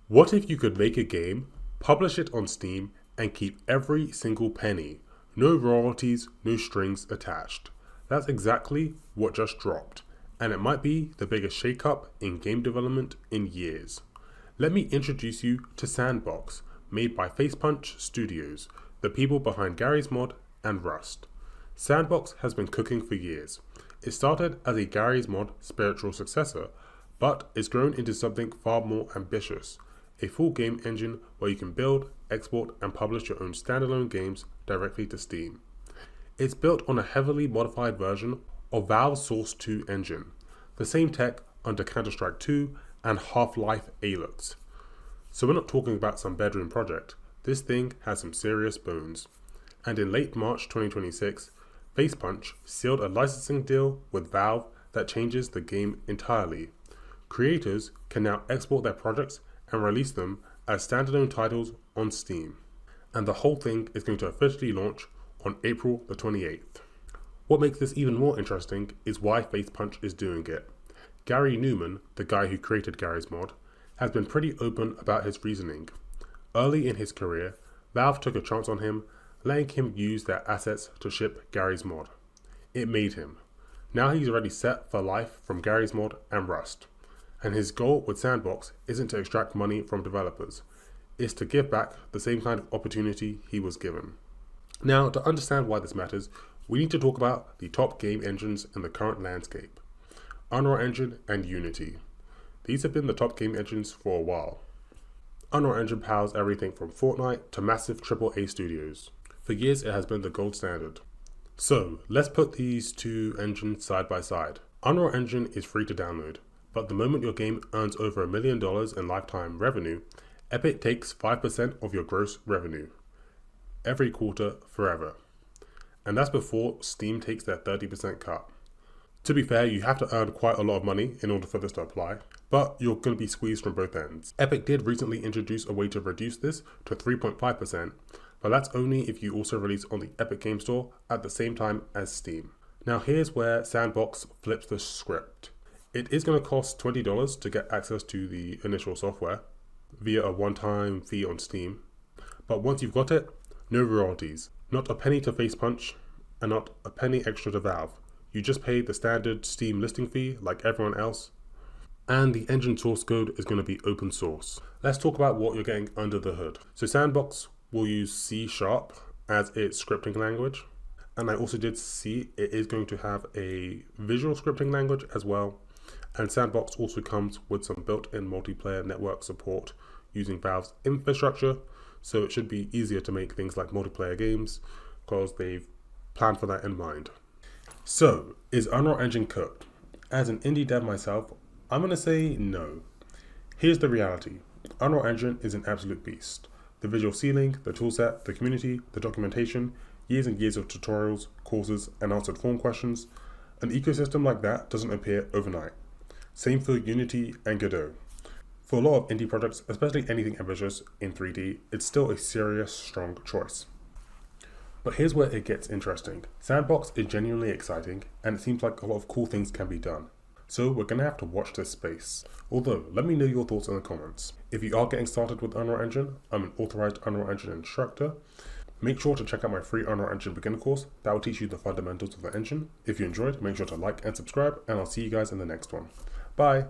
What if you could make a game, publish it on Steam, and keep every single penny? No royalties, no strings attached. That's exactly what just dropped, and it might be the biggest shakeup in game development in years. Let me introduce you to S&Box, made by Facepunch Studios, the people behind Garry's Mod and Rust. S&Box has been cooking for years. It started as a Garry's Mod spiritual successor, but it's grown into something far more ambitious. A full game engine where you can build, export, and publish your own standalone games directly to Steam. It's built on a heavily modified version of Valve's Source 2 engine, the same tech under Counter-Strike 2 and Half-Life Alyx. So we're not talking about some bedroom project. This thing has some serious bones. And in late March 2026, Facepunch sealed a licensing deal with Valve that changes the game entirely. Creators can now export their projects and release them as standalone titles on Steam. And the whole thing is going to officially launch on April the 28th. What makes this even more interesting is why Facepunch is doing it. Gary Newman, the guy who created Garry's Mod, has been pretty open about his reasoning. Early in his career, Valve took a chance on him, letting him use their assets to ship Garry's Mod. It made him. Now he's already set for life from Garry's Mod and Rust. And his goal with S&Box isn't to extract money from developers, it's to give back the same kind of opportunity he was given. Now, to understand why this matters, we need to talk about the top game engines in the current landscape. Unreal Engine and Unity. These have been the top game engines for a while. Unreal Engine powers everything from Fortnite to massive AAA studios. For years it has been the gold standard. So, let's put these two engines side by side. Unreal Engine is free to download, but the moment your game earns over $1 million in lifetime revenue, Epic takes 5% of your gross revenue. Every quarter, forever. And that's before Steam takes their 30% cut. To be fair, you have to earn quite a lot of money in order for this to apply, but you're going to be squeezed from both ends. Epic did recently introduce a way to reduce this to 3.5%, but that's only if you also release on the Epic Game Store at the same time as Steam. Now here's where S&Box flips the script. It is going to cost $20 to get access to the initial software via a one-time fee on Steam. But once you've got it, no royalties. Not a penny to Facepunch, and not a penny extra to Valve. You just pay the standard Steam listing fee like everyone else. And the engine source code is going to be open source. Let's talk about what you're getting under the hood. So S&Box will use C# as its scripting language. And I also did see it is going to have a visual scripting language as well. And S&Box also comes with some built-in multiplayer network support using Valve's infrastructure, so it should be easier to make things like multiplayer games because they've planned for that in mind. So, is Unreal Engine cooked? As an indie dev myself, I'm going to say no. Here's the reality. Unreal Engine is an absolute beast. The visual ceiling, the toolset, the community, the documentation, years and years of tutorials, courses, and answered form questions. An ecosystem like that doesn't appear overnight. Same for Unity and Godot. For a lot of indie projects, especially anything ambitious in 3D, it's still a serious, strong choice. But here's where it gets interesting. S&Box is genuinely exciting, and it seems like a lot of cool things can be done. So we're going to have to watch this space. Although, let me know your thoughts in the comments. If you are getting started with Unreal Engine, I'm an authorized Unreal Engine instructor. Make sure to check out my free Unreal Engine beginner course. That will teach you the fundamentals of the engine. If you enjoyed, make sure to like and subscribe, and I'll see you guys in the next one. Bye!